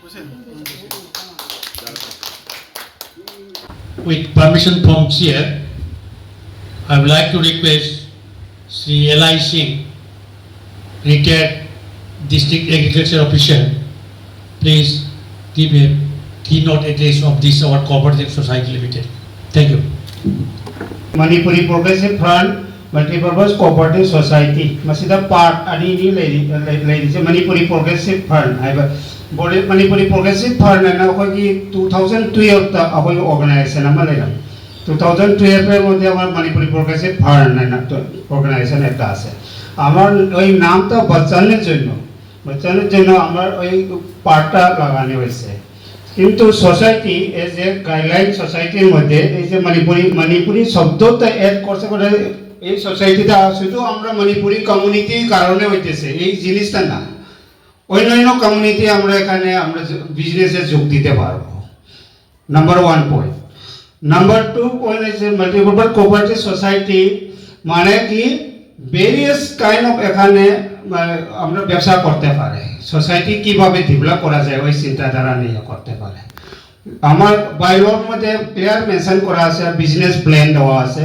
With permission from Chair, I would like to request Sri L.I. Singh, retired District Agriculture Officer, please give a keynote address of this our cooperative society limited. Thank you. Manipuri Progressive Front Multipurpose Cooperative Society masida part ani lady Manipuri Progressive Front Manipuri Progressive Front na koi 2012 ta akoi organization ama lega 2012 এর মধ্যে আমার Manipuri progressive fund না organisation একটা আছে আমার ওই নামটা বাঁচানোর জন্য আমার ওই পার্টটা লাগানো হয়েছে কিন্তু সোসাইটি এজ এ গাইডলাইন সোসাইটির মধ্যে এই যে মণিপুরি শব্দটা এড করছে করে এই সোসাইটিটা শুধু আমরা মণিপুরি কমিউনিটির কারণে হইতেছে এই জিনিসটা না অন্যান্য কমিউনিটি আমরা এখানে আমরা বিজনেসে যোগ দিতে পারবো number 1 point number 2 point is multipurpose cooperative society মানে কি ভেরিয়াস কাইন্ড অফ এখানে আমরা ব্যবসা করতে পারে সোসাইটি কিভাবে ডেভেলপ করা যায় ওই চিন্তাধারা নিয়ে করতে পারে আমার বাইলোর মধ্যে ক্লিয়ার মেনশন করা আছে বিজনেস প্ল্যান দেওয়া আছে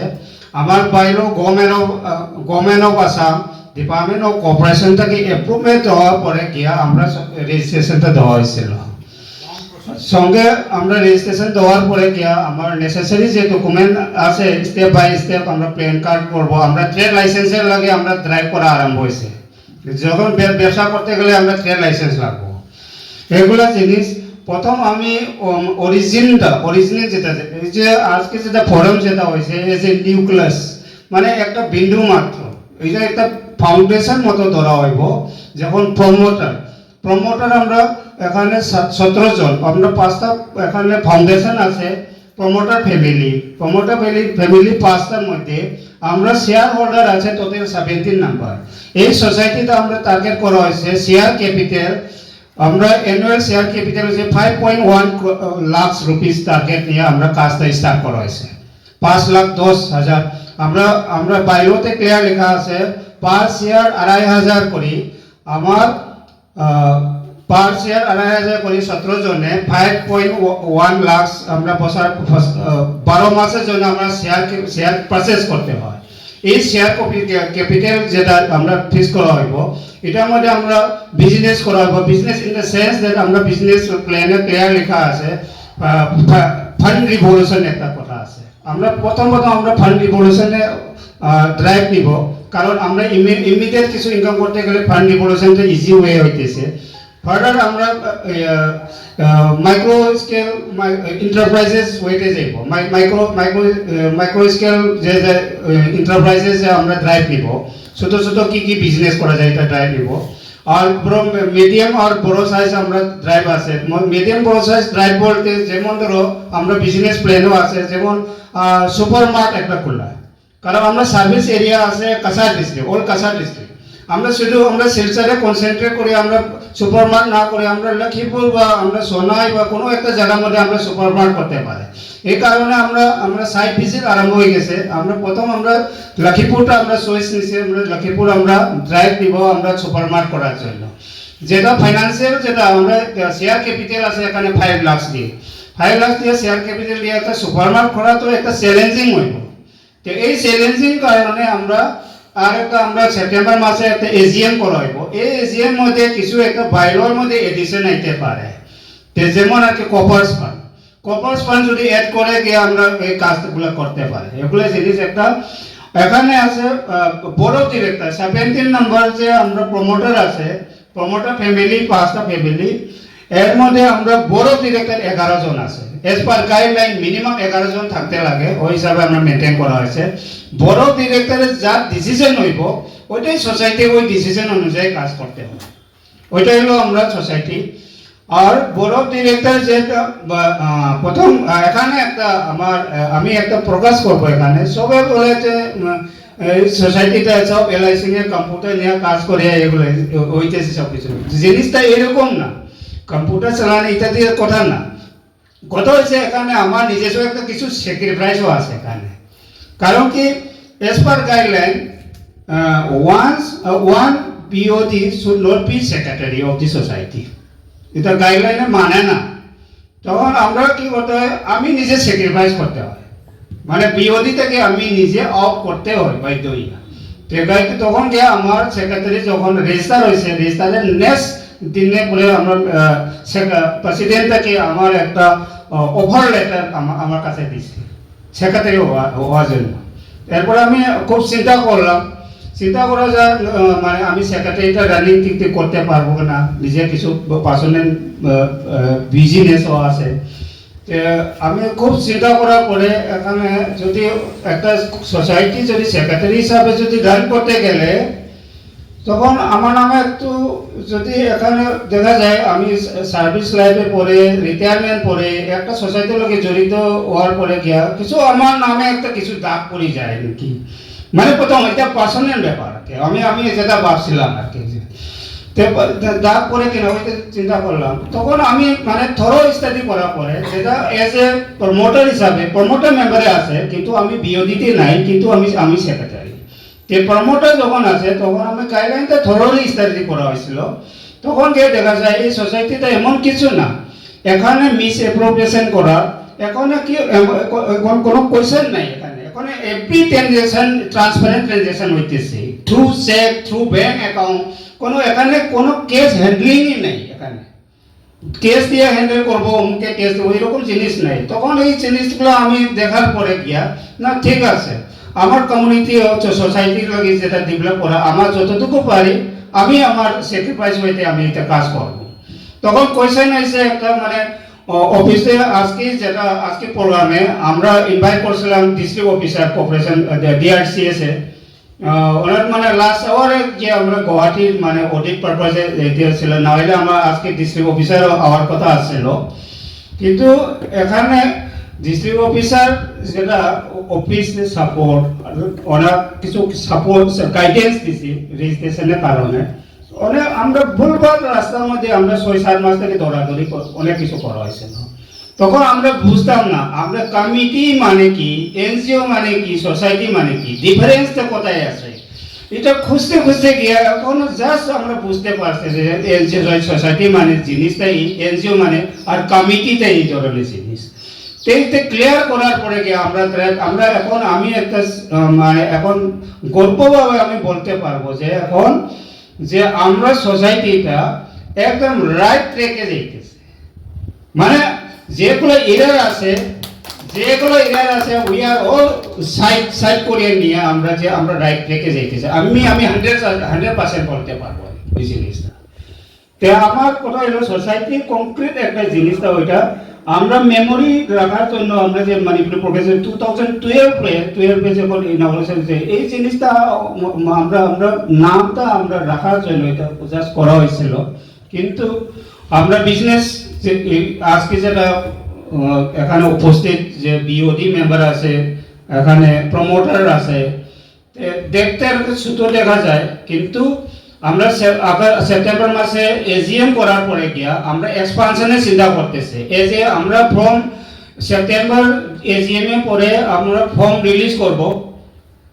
আমার bylaw government of Assam department of cooperation থেকে অ্যাপ্রুভমেন্ট হওয়ার পরে গিয়া আমরা রেজিস্ট্রেশনটা দেওয়া হয়েছিল সঙ্গে আমরা রেজিস্ট্রেশন দেওয়ার পরে গিয়া আমার নেসেসারি যে ডকুমেন্ট আছে স্টেপ বাই স্টেপ আমরা প্ল্যান কার্ড করব আমরা ট্রেড লাইসেন্সের লাগে আমরা ড্রাইভ করা আরম্ভ হয়েছে যখন ব্যবসা করতে গেলে আমরা ট্রেড লাইসেন্স লাগবো এগুলা জিনিস প্রথম আমি অরিজিনাল যেটা এই যে আজকে যেটা ফোরাম যেটা হয়েছে এজ এ নিউক্লিয়াস মানে একটা বিন্দু মাত্র এইটা একটা ফাউন্ডেশন মতো ধরা হইব যখন প্রমোটার আমরা এখানে 17 জন আমরা 5টা এখানে ফাউন্ডেশন আছে প্রমোটার ফ্যামিলি 5টার মধ্যে আমরা শেয়ার হোল্ডার আছে টোটাল 17 নাম্বার এই সোসাইটিতে আমরা টার্গেট করা হয়েছে শেয়ার ক্যাপিটাল আমরা অ্যানুয়াল শেয়ার ক্যাপিটাল হচ্ছে 5.1 লাখ রুপিস টার্গেট নিয়ে আমরা কাজটা স্টার্ট করা হয়েছে 5,10,000 আমরা বাইলোতে ক্লিয়ার লেখা আছে পার শেয়ার 2,500 করি আমার পার শেয়ার 2,500 করি 17 জনে 5.1 লাখ আমরা বছর 12 মাসের জন্য আমরা শেয়ার পারচেজ করতে হয় এই শেয়ার ক্যাপিটাল যেটা আমরা ফিক্স করা হইব এটার মধ্যে আমরা বিজনেস করা হইব business in the sense that আমরা বিজনেস প্ল্যানে ক্লিয়ার লেখা আছে ফান্ড রিভলিউশন একটা কথা আছে আমরা প্রথমত আমরা ফান্ড রিভলিউশনে ড্রাইভ নিব কারণ আমরা ইমিডিয়েট কিছু ইনকাম করতে গেলে ফান্ড রিভলিউশনটা ইজি ওয়ে হইতেছে ফার্দার আমরা মাইক্রো স্কেল এন্টারপ্রাইজেস ওয়েটে যাইব মাইক্রো স্কেল যে এন্টারপ্রাইজেস আমরা ড্রাইভ নিব ছোট কি বিজনেস করা যায় এটা ড্রাইভ নিব আর মিডিয়াম আর বড় সাইজ আমরা ড্রাইভ আছে মিডিয়াম বড় সাইজ ড্রাইভ বলতে যেমন ধরো আমরা বিজনেস প্ল্যানও আছে যেমন সুপার মার্ট একটা খোলা কারণ আমরা সার্ভিস এরিয়া আছে কাছাড় ডিস্ট্রিক্ট আমরা শুধু আমরা শিলচরে কনসেন্ট্রেট করি আমরা সুপার মার্ট না করে আমরা লক্ষ্মীপুর বা আমরা সোনাই বা কোনো একটা জায়গার মধ্যে আমরা সুপার মার্ট করতে পারি এই কারণে আমরা সাইট ভিজিট আরম্ভ হয়ে গেছে আমরা প্রথম আমরা লক্ষ্মীপুরটা আমরা চয়েস নিয়েছি আমরা লক্ষ্মীপুর আমরা ড্রাইভ দিব আমরা সুপার মার্ট করার জন্য যেটা ফাইন্যান্সিয়াল যেটা আমরা শেয়ার ক্যাপিটাল আছে এখানে 5 লাখ দিয়ে শেয়ার ক্যাপিটাল দিয়ে একটা সুপার মার্ট করা তো একটা চ্যালেঞ্জিং হইব তো এই চ্যালেঞ্জিং কারণে আমরা আর একটা আমরা সেপ্টেম্বর মাসে একটা এজিএম করা হইব এই এজিএম মধ্যে কিছু একটা বাইলোর মধ্যে এডিশন আইতে পারে যেমন আর কি কপার্স ফান্ড যদি অ্যাড করে গিয়ে আমরা এই কাজগুলো করতে পারি এগুলো জিনিস একটা এখানে আছে বড় ডিরেক্টর 17 নাম্বার যে আমরা প্রমোটার আছে প্রমোটার ফ্যামিলি 5টা ফ্যামিলি এর মধ্যে আমরা বড় ডিরেক্টর 11 জন আছে এজ পার গাইডলাইন মিনিমাম 11 জন থাকতে লাগে ওই হিসাবে আমরা মেনটেন করা হয়েছে বড় ডিরেক্টরের যা ডিসিশন হইব ওইটাই সোসাইটি ওই ডিসিশন অনুযায়ী কাজ করতে হবে ওইটাই হলো আমরা সোসাইটি আর বড় ডিরেক্টর যেটা প্রথম এখানে একটা আমি একটা প্রকাশ করবো এখানে সবাই বলে যে এই সোসাইটিটা সব এলআইসি নিয়ে কম্পিউটার নিয়ে কাজ করে এগুলো হইতেছে সব কিছু জিনিসটা এরকম না কম্পিউটার চালানো এটা দিয়ে কথা না কথা হচ্ছে এখানে আমার নিজস্ব একটা কিছু স্যাক্রিফাইসও আছে এখানে কারণ কি as per guideline one POD should not be secretary of the society এটা গাইডলাইনে মানে না, তখন আমরা কি করতে হয়, আমি নিজে স্যাক্রিফাইস করতে হয়, মানে বিওডি থেকে আমি নিজে অফ করতে হয় বাধ্য হইয়া। তখন গিয়ে আমার সেক্রেটারি যখন রেজিস্টার হয়েছে, রেজিস্টারের নেক্সট দিনে পরে আমরা প্রেসিডেন্ট থেকে আমার একটা অফার লেটার আমার কাছে দিছে সেক্রেটারি হওয়ার জন্য। এরপরে আমি খুব চিন্তা করলাম, চিন্তা করা যায় মানে আমি সেক্রেটারিটা রানিং ঠিক ঠিক করতে পারবো না, নিজে কিছু পার্সোনাল বিজনেসও আছে। আমি খুব চিন্তা করার পরে এখানে যদি একটা সোসাইটি যদি সেক্রেটারি হিসাবে যদি রান করতে গেলে, তখন আমার নামে একটু যদি এখানে দেখা যায় আমি সার্ভিস লাইফে পরে রিটায়ারমেন্ট পরে একটা সোসাইটির লগে জড়িত হওয়ার পরে গিয়া কিছু আমার নামে একটা কিছু দাগ পড়ে যায় নাকি, মানে প্রথম এটা পার্সোনাল ব্যাপার আর কি, আমি যেটা ভাবছিলাম আর কি, দাগ পরে কিনা ওইটা চিন্তা করলাম। তখন আমি মানে থরো স্টাডি করার পরে যেটা এজ এ প্রমোটার হিসাবে, প্রমোটার মেম্বারে আছে কিন্তু আমি বিওডিতে নাই, কিন্তু আমি সেক্রেটারি। প্রমোটার যখন আছে তখন আমি গাইডলাইনটা থরোলি স্টাডি করা হয়েছিল। তখন গিয়ে দেখা যায় এই সোসাইটিতে এমন কিছু না, এখানে মিস অ্যাপ্রোপ্রিয়েশন করা, এখানে কি কোনো কোয়েশ্চেন নাই, এখানে এভরি ট্রানজাকশন ট্রান্সপারেন্ট ট্রানজাকশন হইতেছে through cheque, through bank account, কোনো এখানে কোনো কেস হ্যান্ডলিংই নেই, এখানে কেস দিয়ে হ্যান্ডেল করবো অমুকে কেস দেবো এরকম জিনিস নাই। তখন এই জিনিসগুলো আমি দেখার পরে গিয়া না ঠিক আছে, আমার কমিউনিটি হচ্ছে সোসাইটির লগে যেটা ডেভেলপ করা, আমার যতটুকু পারি আমি আমার স্যাক্রিফাইস হইতে আমি এটা কাজ করব। তখন কোয়েশ্চেন হয়েছে একটা মানে অফিসে আজকে প্রোগ্রামে আমরা ইনভাইট করছিলাম ডিস্ট্রিক্ট অফিসার কর্পোরেশন ডিআরসিএস এ, ওনার মানে লাস্ট আওয়ারে যে আমরা গুয়াহাটির মানে অডিট পারপাসে দিয়েছিল, না হলে আমরা আজকে ডিস্ট্রিক্ট অফিসার হওয়ার কথা আসছিল। কিন্তু এখানে ডিস্ট্রিক্ট অফিসার যেটা অফিস সাপোর্ট, ওনার কিছু সাপোর্ট গাইডেন্স দিছি রেজিস্ট্রেশনের কারণে, অনেক আমরা ভুলভাল রাস্তার মধ্যে আমরা 6-7 মাস থেকে দৌড়াদৌড়ি অনেক কিছু করা হয়েছিল। তখন আমরা বুঝতাম না আমরা কমিটি মানে কি, এনজিও মানে কি, সোসাইটি মানে কি, ডিফারেন্সটা কোথায় আছে, এটা খুঁজতে খুঁজতে গিয়ে এখন জাস্ট আমরা বুঝতে পারছি যে এনজিও সোসাইটি মানে জিনিসটাই, এনজিও মানে আর কমিটিটাই এই ধরনের জিনিস। এইটা ক্লিয়ার করার পরে গিয়ে আমরা এখন আমি একটা মানে এখন গর্বভাবে আমি বলতে পারবো যে এখন যে আমরা সোসাইটিটা একদম রাইট ট্র্যাকে যাইতেছে, মানে যেগুলো এরার আছে উই আর অল সাইড করে নিয়ে আমরা রাইট ট্র্যাকে যাইতেছি। আমি 100% বলতে পারবো এই জিনিসটা। তো আমার কথা হলো সোসাইটির কংক্রিট একটা জিনিসটা ওইটা আমরা মেমোরি রাখার জন্য আমরা যে মণিপুর প্রোগ্রেসিভ 2012 যখন ইনঅগ্রেশন হয়েছে এই জিনিসটা আমরা নামটা আমরা রাখার জন্য এটা জাস্ট করা হয়েছিল। কিন্তু আমরা বিজনেস আজকে যেটা এখানে উপস্থিত যে বিওডি মেম্বার আছে, এখানে প্রমোটার আছে, দেখতে শুধু দেখা যায়, কিন্তু আমরা সেপ্টেম্বর মাসে এজিএম করার পরে গিয়া আমরা এক্সপানশনের চিন্তা করতেছে। এই যে আমরা ফর্ম সেপ্টেম্বর এজিএম এর পরে আমরা ফর্ম রিলিজ করব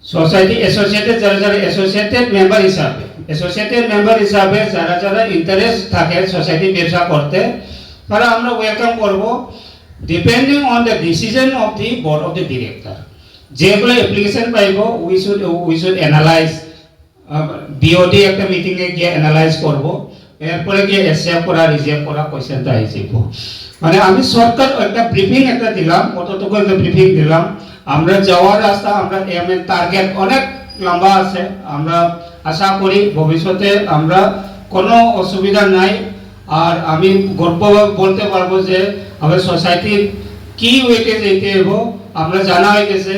সোসাইটি অ্যাসোসিয়েটেড যারা অ্যাসোসিয়েটেড মেম্বার হিসাবে যারা ইন্টারেস্ট থাকে সোসাইটি ব্যবসা করতে, তারা আমরা ওয়েলকাম করব depending on the decision of the board of the director. যেগুলো অ্যাপ্লিকেশন পাইব উই শুড অ্যানালাইজ, বিওডি একটা মিটিংয়ে গিয়ে অ্যানালাইজ করব, এরপরে গিয়ে অ্যাকসেপ্ট করা রিজেক্ট করা কোয়েশ্চেনটা আসব। মানে আমি শর্টকাট একটা ব্রিফিং একটা দিলাম, কতটুকু একটা ব্রিফিং দিলাম। আমরা যাওয়ার রাস্তা আমরা টার্গেট অনেক লম্বা আছে, আমরা আশা করি ভবিষ্যতে আমরা কোনো অসুবিধা নাই। আর আমি গর্বভাবে বলতে পারবো যে আমাদের সোসাইটির কি ওয়েটে যেতে হবো আমরা জানা হয়ে গেছে।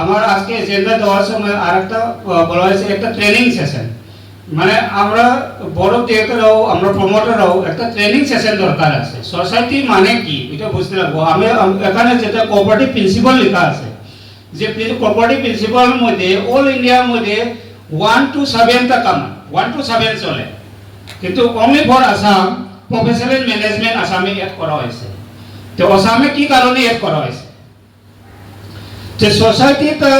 আমার আজকে এজেন্ডা দেওয়ার সময় আর একটা বলা হয়েছে একটা ট্রেনিং সেশন, মানে আমরা বড় ডিরেক্টররাও আমরা প্রমোটাররাও একটা ট্রেনিং সেশন দরকার আছে। সোসাইটি মানে কি এটা বুঝতে লাগবো। আমি এখানে যেটা কোঅপারেটিভ প্রিন্সিপাল লেখা আছে, যে কোঅপারেটিভ প্রিন্সিপালের মধ্যে অল ইন্ডিয়ার মধ্যে 1 to 7টা কমন, 1 to 7 চলে, কিন্তু only for Assam professional management আসামে এড করা হয়েছে। তো আসামে কি কারণে এড করা হয়েছে, যে সোসাইটিটা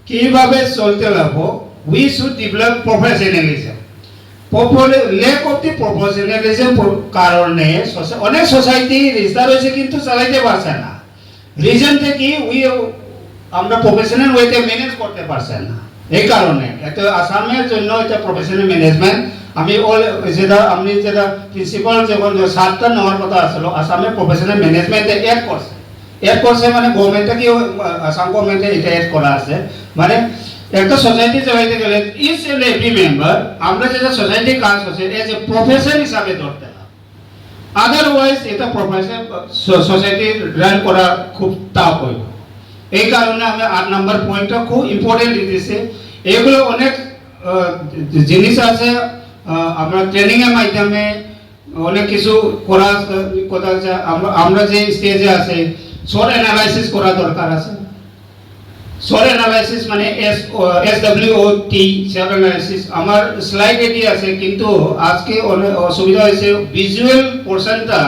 কিভাবে চলতে লাগবো, we should develop professionalism. Lake of the professionalism কারণে অনেক সোসাইটি রেজিস্টার হয়েছে কিন্তু চালাইতে পারছে না। রিজন থেকে আমরা প্রফেশনাল ওয়েতে ম্যানেজ করতে পারছে না। এই কারণে এত আসামের জন্য এটা প্রফেশনাল ম্যানেজমেন্ট আমি যেটা আপনি যেটা প্রিন্সিপাল যখন 7টা নেওয়ার কথা আসলো আসামের প্রফেশনাল ম্যানেজমেন্টে এড করছে মানে গভর্নমেন্টে কি আসাম গভর্নমেন্টে এটা এড করা আছে মানে একটা সোসাইটি চালাইতে গেলে ইচ এন্ড এভরি মেম্বার আমরা যেটা সোসাইটি কাজ হচ্ছে এজ এ প্রফেশন হিসাবে ধরতে হবে। আদারওয়াইজ এটা প্রফেশন সোসাইটি রান করা খুব টাফ হয়। এই কারণে আমি 8 নম্বর পয়েন্টটা খুব ইম্পর্টেন্ট দিতেছি। এগুলো অনেক জিনিস আছে আমরা ট্রেনিং এর মাধ্যমে অনেক কিছু করা কথা আছে। আমরা যে স্টেজে আছে শর্ট অ্যানালাইসিস করা দরকার আছে। শর্ট অ্যানালাইসিস মানে SWOT শর্ট অ্যানালাইসিস আমার স্লাইড এটি আছে কিন্তু আজকে অনেক অসুবিধা হয়েছে ভিজুয়াল পোর্শনটা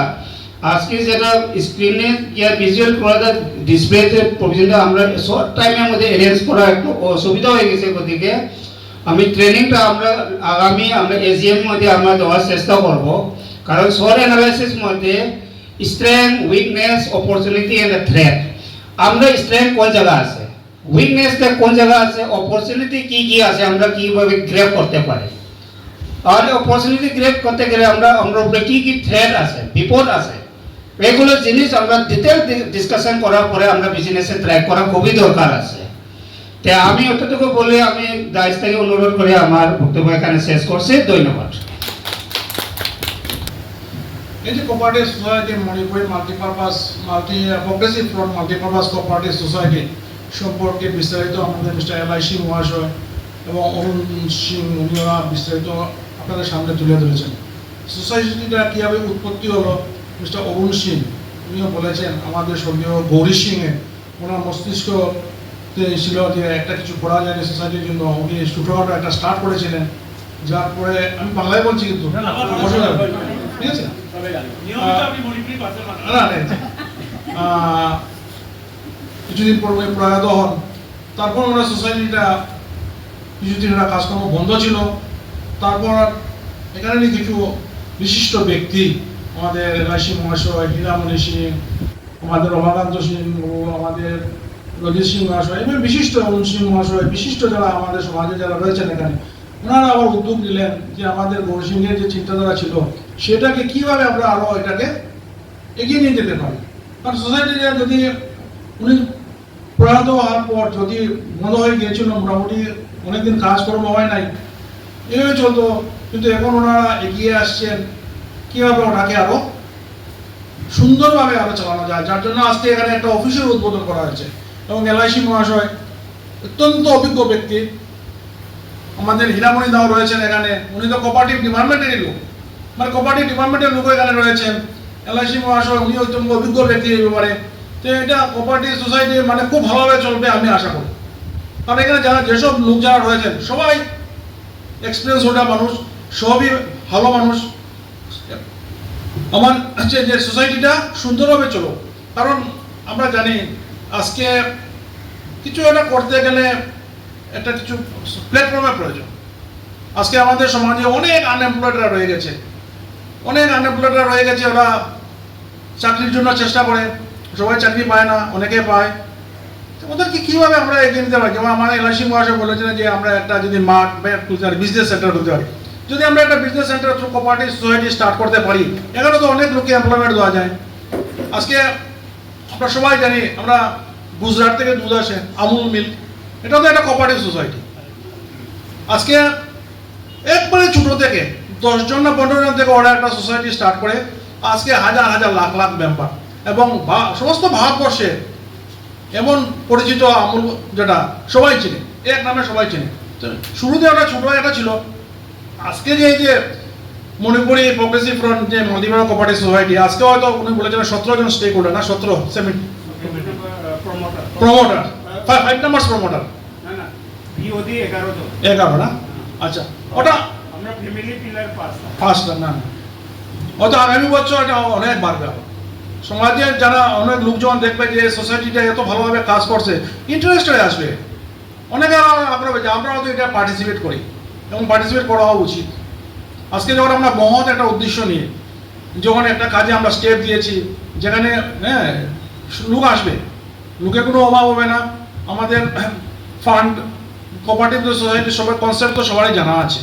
আজকে যেটা স্ক্রিনে ইয়া ভিজুয়াল করা ডিসপ্লেতে প্রভিশনটা আমরা শর্ট টাইমের মধ্যে অ্যারেঞ্জ করা একটু অসুবিধা হয়ে গেছে। গতিকে আমি ট্রেনিংটা আগামী আমরা এজিএম মধ্যে আমরা দেওয়ার চেষ্টা করব। কারণ শর্ট অ্যানালাইসিস মধ্যে strength weakness opportunity and threat আমরা স্ট্রেংথ কোন জায়গা আছে উইকনেসটা কোন জায়গা আছে অপরচুনিটি কি আছে আমরা কিভাবে গ্র্যাব করতে পারি আর অপরচুনিটি গ্র্যাব করতে গেলে আমরা উপরে কি থ্রেট আছে বিপদ আছে এগুলো জিনিস আমরা ডিটেল ডিসকাশন করার পরে আমরা বিজনেসে ট্র্যাক করা খুবই দরকার আছে। তাই আমি অতটুকু বলে আমি দায়িত্বকে অনুরোধ করে আমার বক্তব্য এখানে শেষ করছি। ধন্যবাদ। এই যে cooperative society Manipuri multipurpose progressive front multipurpose cooperative society সম্পর্কে বিস্তারিত আমাদের মিস্টার LI সিং মহাশয় এবং অরুণ সিং উনিরা বিস্তারিত আপনাদের সামনে তুলে ধরেছেন। সোসাইটিটা কীভাবে উৎপত্তি হলো মিস্টার অরুণ সিং উনিও বলেছেন আমাদের স্বর্গীয় গৌরী সিংয়ের ওনার মস্তিষ্কতে ছিল যে একটা কিছু করা যায় সোসাইটির জন্য উনি ছোটোখাটো একটা স্টার্ট করেছিলেন যার পরে আমি বাংলায় বলছি কিন্তু ঠিক আছে কিছুদিন পর উনি প্রয়াত হন। তারপর ওনার সোসাইটিটা কিছুদিন ওরা কাজকর্ম বন্ধ ছিল। তারপর এখানে কিছু বিশিষ্ট ব্যক্তি আমাদের LI সিং মহাশয় হীরামণি সিং আমাদের রমাকান্ত সিং ও আমাদের রজিত সিং মহাশয় এবং বিশিষ্ট অরুণ সিং মহাশয় বিশিষ্ট যারা আমাদের সমাজে যারা রয়েছেন এখানে ওনারা আবার উদ্যোগ নিলেন যে আমাদের গৌরী সিংয়ের যে চিন্তাধারা ছিল সেটাকে কিভাবে আমরা আরো এটাকে এগিয়ে নিয়ে যেতে পারি। কারণ সোসাইটিতে যদি উনি প্রয়াত হওয়ার পর যদি বন্ধ হয়ে গিয়েছিল মোটামুটি অনেকদিন কাজকর্ম হয় নাই এভাবে চলতো কিন্তু এখন ওনারা এগিয়ে আসছেন কিভাবে ওটাকে আরো সুন্দরভাবে আরো চালানো যায় যার জন্য আজকে এখানে একটা অফিসের উদ্বোধন করা হয়েছে এবং LI সিং মহাশয় অত্যন্ত অভিজ্ঞ ব্যক্তি আমাদের হীরামণি দাও রয়েছেন এখানে উনি তো কোঅপারেটিভ ডিপার্টমেন্টেরই লোক মানে কোঅপারেটিভ ডিপার্টমেন্টের লোক এখানে রয়েছেন। LI সিং মহাশয় উনি অত্যন্ত অভিজ্ঞ ব্যক্তি এই ব্যাপারে। তো এটা কোঅপারেটিভ সোসাইটি মানে খুব ভালোভাবে চলবে আমি আশা করি। কারণ এখানে যারা যেসব লোক যারা রয়েছেন সবাই এক্সপিরিয়েন্স ওটা মানুষ সবই ভালো মানুষ। আমার হচ্ছে যে সোসাইটিটা সুন্দরভাবে চলো কারণ আমরা জানি আজকে কিছু একটা করতে গেলে একটা কিছু প্ল্যাটফর্মের প্রয়োজন। আজকে আমাদের সমাজে অনেক আনএমপ্লয়েডরা রয়ে গেছে ওরা চাকরির জন্য চেষ্টা করে সবাই চাকরি পায় না অনেকে পায় ওদেরকে কীভাবে আমরা এগিয়ে নিতে পারি। যেমন আমার LI সিং মহাশয় বলেছিলেন যে আমরা একটা যদি মাঠ খুলতে পারি বিজনেস সেন্টার খুলতে পারি যদি আমরা একটা business centre through cooperative society start করতে পারি এখানে তো অনেক লোককে এমপ্লয়মেন্ট দেওয়া যায়। আজকে আমরা সবাই জানি আমরা গুজরাট থেকে দুধ আসে আমুল মিল্ক এটা তো একটা কোঅপারেটিভ সোসাইটি। আজকে একবারে ছোটো থেকে 10 জন না 15 জন থেকে ওরা একটা সোসাইটি স্টার্ট করে আজকে হাজার হাজার লাখ লাখ মেম্বার এবং সমস্ত ভারতবর্ষে এমন পরিচিত আমুল যেটা সবাই চিনে এক নামে সবাই চিনে। শুরুতে ওটা ছোটো একটা ছিল আজকে যে এই যে মণিপুরি প্রগ্রেসিভ ফ্রন্ট যে মাল্টিপারপাস কোঅপারেটিভ সোসাইটি আজকে হয়তো উনি বলেছেন 17 জন স্টেক হোল্ডার না 17 প্রমোটার 5 নাম্বারস প্রমোটার না বিওডি 11 না আচ্ছা ওটা আমরা ফ্যামিলি পিলার 5 না হয়তো আগামী বছর এটা অনেক বাড়বে। সমাজে যারা অনেক লোকজন দেখবে যে সোসাইটিটা এত ভালোভাবে কাজ করছে ইন্টারেস্ট হয়ে আসবে অনেকে আমরা হয়তো এটা পার্টিসিপেট করি এবং পার্টিসিপেট করা উচিত। আজকে যখন আমরা মহৎ একটা উদ্দেশ্য নিয়ে যখন একটা কাজে আমরা স্টেপ দিয়েছি, যেখানে লোক আসবে, লোকের কোনো অভাব হবে না, আমাদের ফান্ড কোঅপারেটিভ সোসাইটি সবার কনসেপ্ট তো সবারই জানা আছে,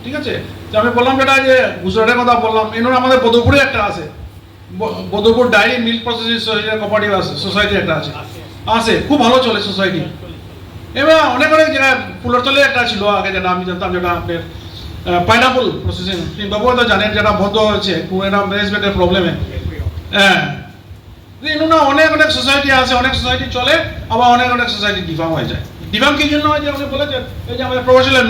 ঠিক আছে। তো আমি বললাম যেটা যে গুজরাটের কথা বললাম, এর আমাদের বদরপুরে একটা আছে, Badarpur dairy milk processing society cooperative আছে, সোসাইটি একটা আছে খুব ভালো চলে সোসাইটি। এবার অনেক অনেক জায়গায় ফুলরতলে একটা ছিল আগে, যেটা আমি জানতাম, যেটা আপনার পাইনাপল প্রসেসিং, বাবু হয়তো জানেন, যেটা বন্ধ হয়েছে এটা ম্যানেজমেন্টের প্রবলেমে। হ্যাঁ, না অনেক অনেক সোসাইটি আছে, অনেক সোসাইটি চলে, আবার অনেক অনেক সোসাইটি ডিফার্ম হয়ে যায়। ডিফার্ম কি জন্য হয় যে আপনি বলেছেন, এই যে আমাদের প্রফেশনাল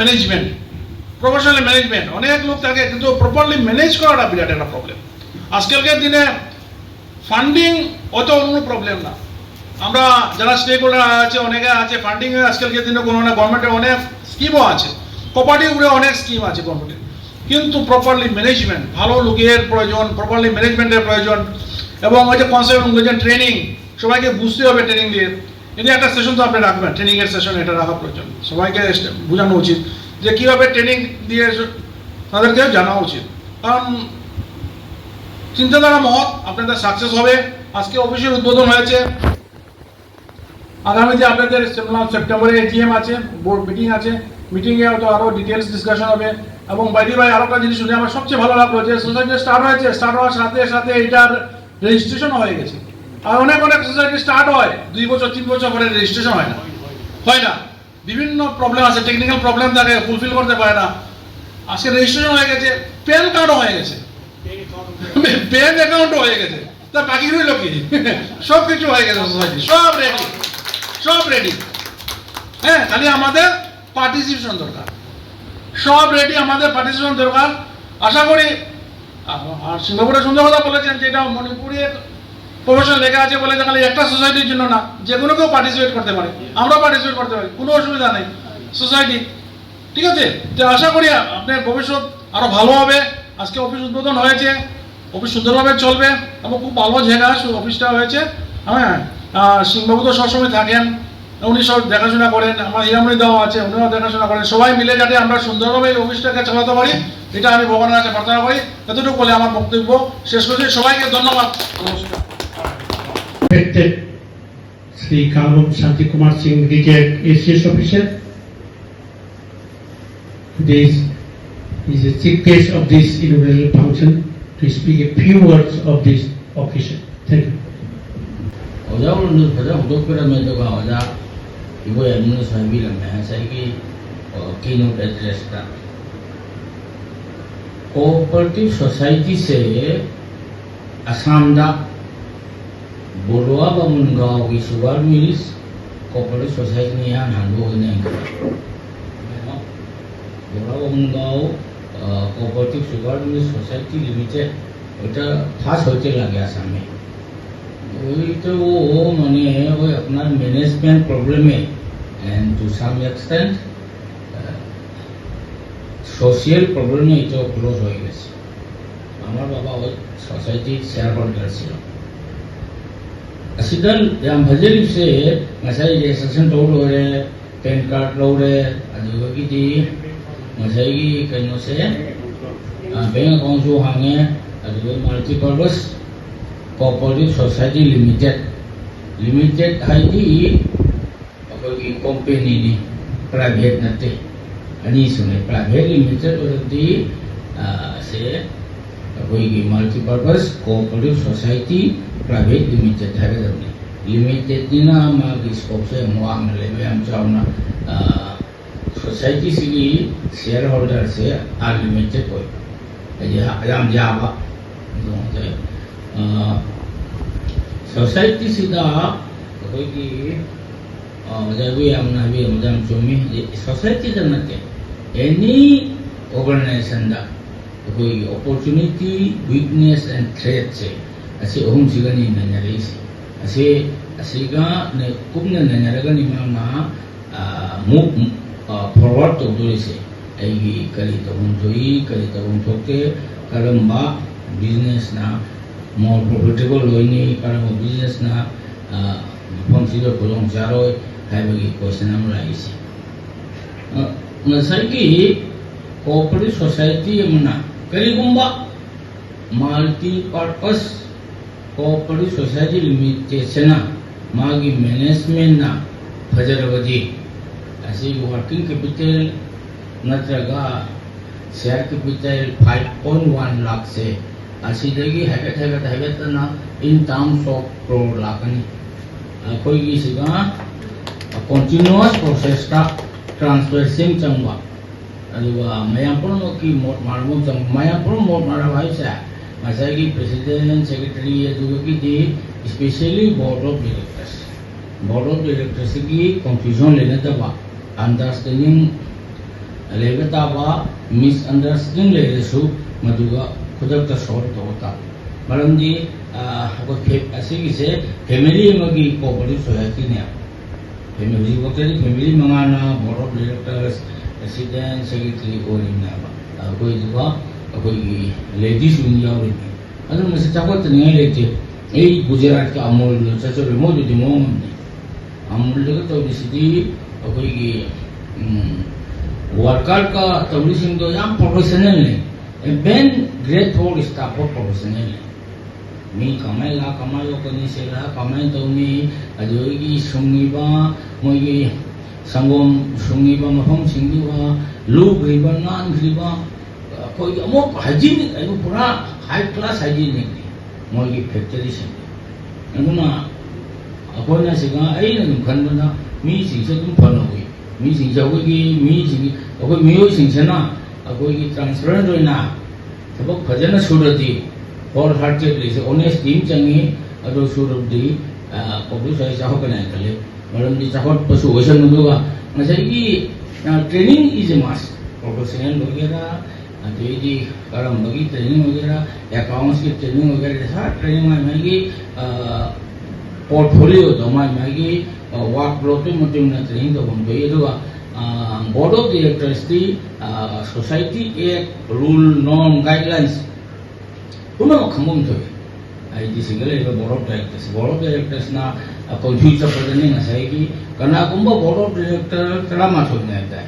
ম্যানেজমেন্ট অনেক লোক থাকে, কিন্তু প্রপারলি ম্যানেজ করাটা বিরাট একটা প্রবলেম। আজকালকার দিনে ফান্ডিং অত কোনো প্রবলেম না, আমরা যারা স্টেক হোল্ডার আছে অনেকে আছে, ফান্ডিং আজকালকার দিনে কোনো না, গভর্নমেন্টের অনেক স্কিমও আছে, কোঅপারেটিভ উপরে অনেক স্কিম আছে গভর্নমেন্টের, কিন্তু প্রপারলি ম্যানেজমেন্ট, ভালো লোকের প্রয়োজন, প্রপারলি ম্যানেজমেন্টের প্রয়োজন, এবং ওই যে কনসেপ্ট ট্রেনিং, সবাইকে বুঝতে হবে ট্রেনিং দিয়ে। যদি একটা সেশন তো আপনি রাখবেন, ট্রেনিংয়ের সেশন এটা রাখা প্রয়োজন, সবাইকে বোঝানো উচিত যে কীভাবে ট্রেনিং দিয়ে তাদেরকে জানা উচিত, কারণ চিন্তাধারা মহৎ, আপনাদের সাকসেস হবে। আজকে অফিসের উদ্বোধন হয়েছে, আগামীতে আপনাদের সেপ্টেম্বরে এজিএম আছে, বোর্ড মিটিং আছে, মিটিংয়ে তো আরও ডিটেলস ডিসকাশন হবে। এবং বাইরে আরও একটা জিনিস শুনে আমার সবচেয়ে ভালো লাগলো যে সোসাইটি স্টার্ট হয়েছে, স্টার্ট হওয়ার সাথে সাথে এটার রেজিস্ট্রেশনও হয়ে গেছে। আর অনেক অনেক সোসাইটি স্টার্ট হয় 2 বছর 3 বছর পরে রেজিস্ট্রেশন হয় না, বিভিন্ন প্রবলেম আছে, টেকনিক্যাল প্রবলেম থাকে, ফুলফিল করতে পারে না। আজকে রেজিস্ট্রেশন হয়ে গেছে, প্যান কার্ডও হয়ে গেছে, ব্যাংক অ্যাকাউন্টও হয়ে গেছে, তা বাকি রইল কি? সব কিছু হয়ে গেছে, সোসাইটি সব রেডি। হ্যাঁ, খালি আমাদের পার্টিসিপেশন দরকার, সব রেডি, আমাদের পার্টিসিপেশন দরকার। আশা করি, আর সিঙ্গাপুরে সুন্দর কথা বলেছেন যে এটা মণিপুরের প্রফেশন লেখা আছে বলে যে খালি একটা সোসাইটির জন্য না, যে কোনো কেউ পার্টিসিপেট করতে পারে, আমরা পার্টিসিপেট করতে পারি, কোনো অসুবিধা নেই সোসাইটি, ঠিক আছে। তো আশা করি আপনার ভবিষ্যৎ আরও ভালো হবে। আজকে অফিস উদ্বোধন হয়েছে, অফিস সুন্দরভাবে চলবে এবং খুব ভালো জায়গা অফিসটা হয়েছে। হ্যাঁ, সিংবাবু তো সবসময় থাকেন, উনি সব দেখাশোনা করেন, আমার হিরামণি দেওয়া আছে, উনিও দেখাশোনা করেন, সবাই মিলে যাতে আমরা সুন্দরভাবে এই অফিসটাকে চালাতে পারি, এটা আমি ভগবানের কাছে প্রার্থনা করি। এতটুকু বলে আমার বক্তব্য শেষ করছি। সবাইকে ধন্যবাদ, নমস্কার। Respected Sri Kamrup Shanti Kumar Singh, retired ACS officer. Today is the chief guest of this inaugural function to speak a few words of this occasion. Thank you. 오자오는 가장 구독자라면서가 오자 이거에 있는 사람이라면 사이기 keynote address का कोऑपरेटिव सोसाइटी से असम दा बोलवा बामुनगांव की sugar mills cooperative society ने यहाँ हांडो नहीं कर बोलवा Bamungaon cooperative sugar mills society limited उधर फास्ट होते लगे असम में। तो वो माने वो अपना मैनेजमेंट प्रॉब्लम है and to some extent social problem में तो क्लोज हो गए। हमारा बाबा वो सोसाइटी शेयर होल्डर ছিল asidan yang hadir se masai registration to lore pan card lore adugo gidi masai gi kaino se bank account jo hange adugo multi purpose cooperative society limited haidi akogi company ni private nate ani sune private limited ordi se akogi multi purpose cooperative society private limited hai dabni limited dina magi scope se muang lebe am chauna society sigi shareholder se unlimited koi ya ayam jaba society सीधा कोई की जब भी हम ना भी हम चुमी सोसाइटी जनते एनी ऑर्गेनाइजेशन दा कोई अपॉर्चुनिटी वीकनेस एंड थ्रेट से ऐसे ओम सिगनी नन्यारे से ऐसे का ने कुम ने नन्यारे का निमा मूव फॉरवर्ड तो दूरी से ऐगी करी तो हम जोई करी तो हम ठोके कलम्बा बिजनेस ना more profitable loini karamo business na consider kolong jaro hai bagi question am raise na sai ki cooperative society amna karigumba multi purpose cooperative society limited sena magi management na fajarabadi asi working capital natraga share capital 5.1 lakh se asidagi habit na in terms of crore lakani koi gi siga continuous process ta transferring changwa aduga mayam purmo ki mot marmo chang mayam purmo mot mara bhai sa masagi president secretary aduga ki di especially board of directors ki confusion lena taba understanding lena taba misunderstanding le su maduga kudakta solve tawta maramdi ko asigi se family magi cooperative society ne family family mangana board of directors president secretary orimna ba ko iwa ko ladies union ori adu mase chakot ne lete ei gujarat ka amul chacho remote di mo amul le to disidi ko worker ka tablising do yam professional ne ben great for staff for professional mi kamai lo kani sela kamai to ni ajogi sungiba moi sangom sungiba mahom singdiwa lu griba nan griba koi amok hygienic ayu pura high class hygienic moi factory sing anuna akona siga aina dum khanbana mi sing se dum phanoi mi sing jawgi mi sing akoi miyo sing sena akoi transparent hoina tabak phajana surati और हर चीज जैसे honest team चंगी अदो शुरू दी public size चाहो कने कले मरम दी चाहो पशु वैसे नुदुगा मतलब कि training is a must professional वगैरह अदे करम बगी ट्रेनिंग वगैरह अकाउंट्स की ट्रेनिंग वगैरह जैसा ट्रेनिंग में मैगी पोर्टफोलियो तो मैगी वर्क फ्लो पे मुटिम ना ट्रेनिंग तो बन गई तो board of directors the society act rule norm guidelines पुनः खंबम थे आई दिसिगले बोर्ड ऑफ डायरेक्टर्स ना कंफ्यूज पड़ने ना सही कि कना कुंभ बोर्ड ऑफ डायरेक्टर तला माथो ने आता है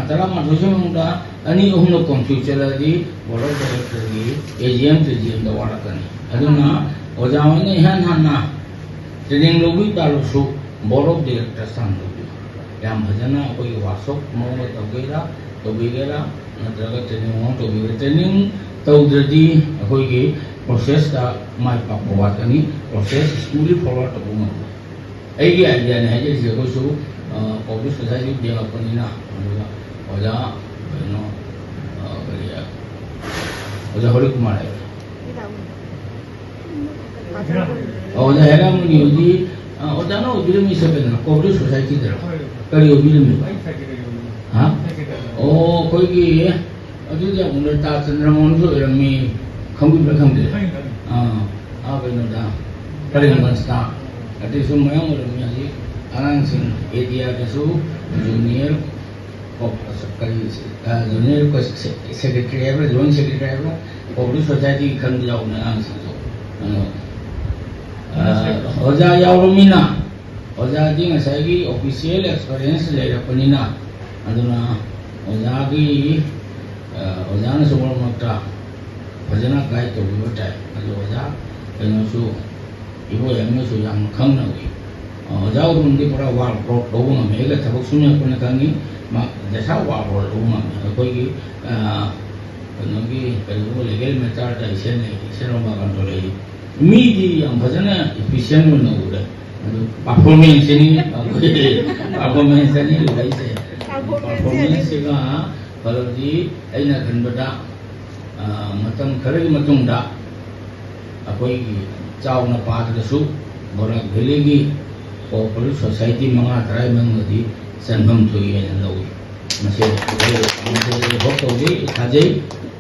तला माथो से मुंडा अनि ओहनो कंफ्यूज चला दी बोर्ड ऑफ डायरेक्टर की एजीएम द वाड़ा कने अदुना ओजावने हन ना ट्रेनिंग लोगी तालो सु बोर्ड ऑफ डायरेक्टर्स सान लोगी याम भजना कोई वासो मो तो बिगेरा नत्रगा ट्रेनिंग तौद्रदी अखोगी प्रोसेस का माय पापवातनी प्रोसेस स्मूथली फॉलो तबु म एगी आइडिया ने जे जे को सु पब्लिक सोसाइटी दे अपनीना ओजा नो करिया ओजा हरि कुमार है ओजा हेगा मुनि ओजी ओजा नो बिल मी से ना पब्लिक सोसाइटी दे करियो बिल मी हां ओ कोई की अदुजा उन्हें चंद्रमोहन जो रमी खंबी खंबे बेनोदा करिंगस्ता अति सुमयम रमी जी अनंग सिंह एरिया के सु जूनियर जूनियर को सेक्रेटरी है जॉइंट सेक्रेटरी है पब्लिक सोसाइटी खंड जाओ ना अनंग सिंह ओजा यावरमीना ओजा जी ngसाई ऑफिशियल एक्सपीरियंस ले रपनीना अदुना ओजा की ओजाना सुबह मक्ता भजना गाइड तो भी बता है अजो ओजा कहीं सु इबो यंगे सु yang खंग ना हुई ओजा उन्हें पूरा वार प्रोट लोगों में एक तबक सुने अपने कहीं मा जैसा वार प्रोट लोगों में कोई की कहीं वो लेगल में चार टा इसे नहीं इसे रोमा कंट्रोल है मीडी yang भजना efficient में ना हुआ परफॉर्मेंस नहीं लगाई से परफॉर्मेंस का फलदी अना खनबदा मतम खरगी मतुंगदा अखोई चावना पादसु बोराक वैली की कोऑपरेटिव सोसाइटी मंगा तराई मंगदी सनभम थोई एना लौई मसे होतोगी थाजै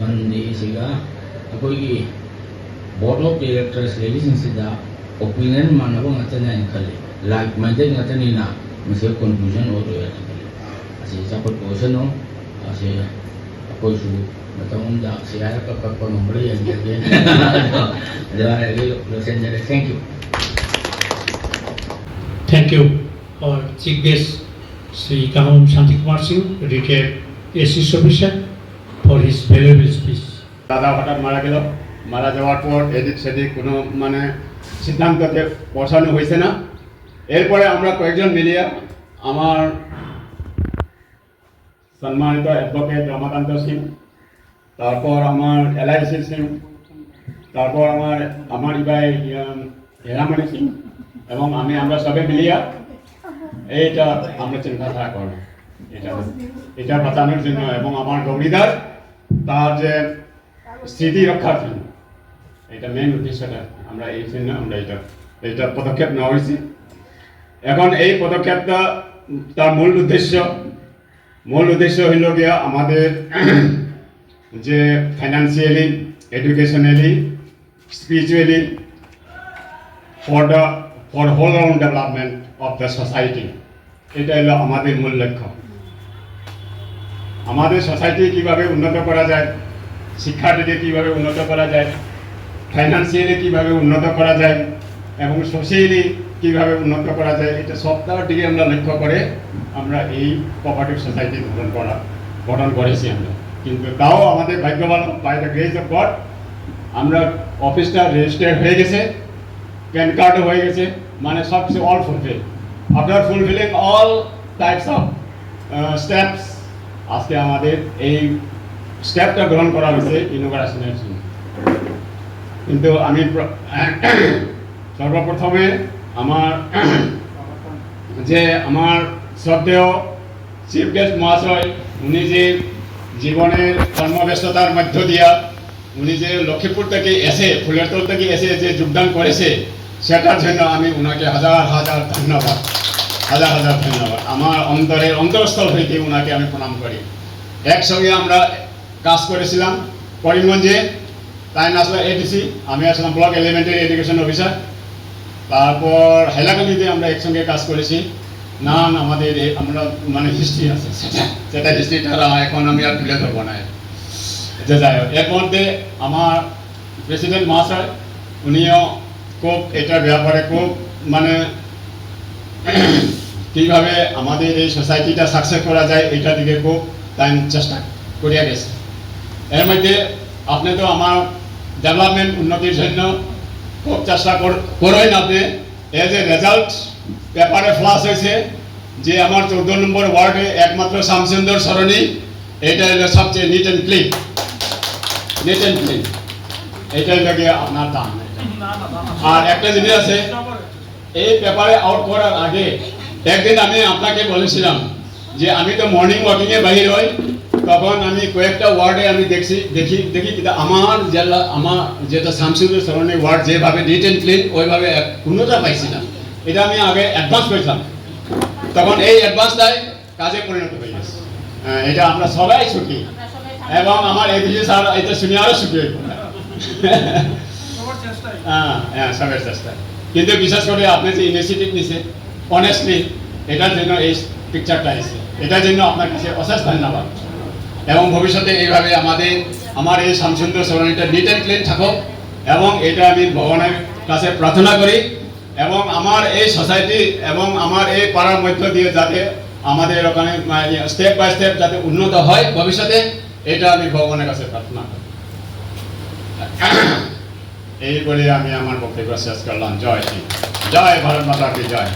मनदी सिगा अखोई की बोर्ड ऑफ डायरेक्टर्स लेलिसिंग सिदा ओपिनियन मानबो ngatana en khale like minded ngatani ना मसे कंफ्यूजन हो तो याना खले असे सपोर्ट क्वेश्चन हो असे कोई सु बताऊं दा से आया का नंबर है ये जरा ये लोसेंजर Thank you, our chief guest, Sri Kamam Shanti Kumar Singh, retired ACS officer, for his valuable speech. দাদা হঠাৎ মারা গেল, মারা যাওয়ার পর এদিক সেদিক কোনো মানে সিদ্ধান্ততে পৌঁছানো হয়েছে না। এরপরে আমরা কয়েকজন মিলিয়ে আমার সম্মানিত অ্যাডভোকেট রমাকান্ত সিং, তারপর আমার এলআইসি সিং, তারপর আমার ইবাই হেরামণি সিং এবং আমরা সবে মিলিয়া এইটা আমরা চিন্তাধারা করব এটা বাঁচানোর জন্য এবং আমার গৌরীদার তার যে স্মৃতি রক্ষার জন্য। এটা মেইন উদ্দেশ্যটা আমরা এই জন্য আমরা এটা পদক্ষেপ নেওয়া হয়েছি। এখন এই পদক্ষেপটা তার মূল উদ্দেশ্য হইল গিয়া আমাদের যে financially, educationally, spiritually for whole round development of the society, এটা হলো আমাদের মূল লক্ষ্য। আমাদের সোসাইটি কিভাবে উন্নত করা যায়, শিক্ষাটিকে কিভাবে উন্নত করা যায়, ফাইন্যান্সিয়ালি কিভাবে উন্নত করা যায় এবং সোশিয়ালি কিভাবে উন্নত করা যায়, এটা সবটার দিকে আমরা লক্ষ্য করে আমরা এই কোঅপারেটিভ সোসাইটি গঠন করেছি আমরা। কিন্তু তাও আমাদের ভাগ্যবান, by the grace of God, আমরা অফিসটা রেজিস্টার্ড হয়ে গেছে, প্যান কার্ডও হয়ে গেছে, মানে সব কিছু all fulfil. After fulfilling all types of steps, আজকে আমাদের এই স্টেপটা গ্রহণ করা হয়েছে ইনোগ্রেশনের জন্য। কিন্তু আমি সর্বপ্রথমে আমার শ্রদ্ধেয় চিফ গেস্ট মহাশয়, উনি যে জীবনের কর্মব্যস্ততার মধ্য দিয়া উনি যে লক্ষ্মীপুর থেকে এসে, ফুলেরতল থেকে এসে যে যোগদান করেছে, সেটার জন্য আমি ওনাকে হাজার ধন্যবাদ, হাজার ধন্যবাদ। আমার অন্তরস্থল হইতে ওনাকে আমি প্রণাম করি। একসঙ্গে আমরা কাজ করেছিলাম করিমগঞ্জে, তাই আসলে এডিসি, আমি আসলাম ব্লক এলিমেন্টারি এডুকেশন অফিসার। তারপর হাইলাকান্দিতে আমরা একসঙ্গে কাজ করেছি। আমাদের আমরা মানে হিস্ট্রি আছে, সেটা হিস্ট্রিটা এখন আমি আর তুলে ধরবো না। যাই হোক, এর মধ্যে আমার প্রেসিডেন্ট মহাশয় উনিও খুব এটার ব্যাপারে খুব মানে কীভাবে আমাদের এই সোসাইটিটা সাকসেস করা যায় এটার দিকে খুব টাইম চেষ্টা করিয়া গেছে। এর মধ্যে আপনি তো আমার ডেভেলপমেন্ট উন্নতির জন্য খুব চেষ্টা করেন। আপনি এজ এ রেজাল্ট পেপারে ফ্লাশ হয়েছে যে আমার 14 নম্বর ওয়ার্ডে একমাত্র শ্যামসুন্দর সরণি, এটা হলো সবচেয়ে নিট অ্যান্ড ক্লিন, এটাই লাগে আপনার দাম। আর একটা জিনিস আছে, এই পেপারে আউট করার আগে একদিন আমি আপনাকে বলেছিলাম যে আমি তো মর্নিং ওয়াকিংয়ে বাহির হই, তখন আমি কয়েকটা ওয়ার্ডে আমি দেখি আমার জেলা, আমার যেটা শামসুন্দর সরণি ওয়ার্ড যেভাবে নিট অ্যান্ড ক্লিন ওইভাবে কোনোটা পাইছি না। এটা আমি আগে অ্যাডভান্স করেছিলাম, তখন এই অ্যাডভান্সটাই কাজে পরিণত হয়ে গেছে। এটা আমরা সবাই সুখী এবং আমার এডিসি স্যার এটা শুনে আরও সুখী হয়ে পড়ে। সবের চেষ্টা। কিন্তু বিশেষ করে আপনি যে ইনিশিয়েটিভ নিছে অনেস্টলি, এটার জন্য এই পিকচারটা এসেছে, এটার জন্য আপনার কাছে অশেষ ধন্যবাদ। এবং ভবিষ্যতে এইভাবে আমার এই শ্যামসুন্দর সরণিটা নিট অ্যান্ড ক্লিন থাকুক এবং এটা আমি ভগবানের কাছে প্রার্থনা করি এবং আমার এই সোসাইটি এবং আমার এই পাড়ার মধ্য দিয়ে যাতে আমাদের ওখানে স্টেপ বাই স্টেপ যাতে উন্নত হয় ভবিষ্যতে, এটা আমি ভগবানের কাছে প্রার্থনা করি। এই বলে আমি আমার বক্তব্য শেষ করলাম। জয় ভারত মাতা কি জয়।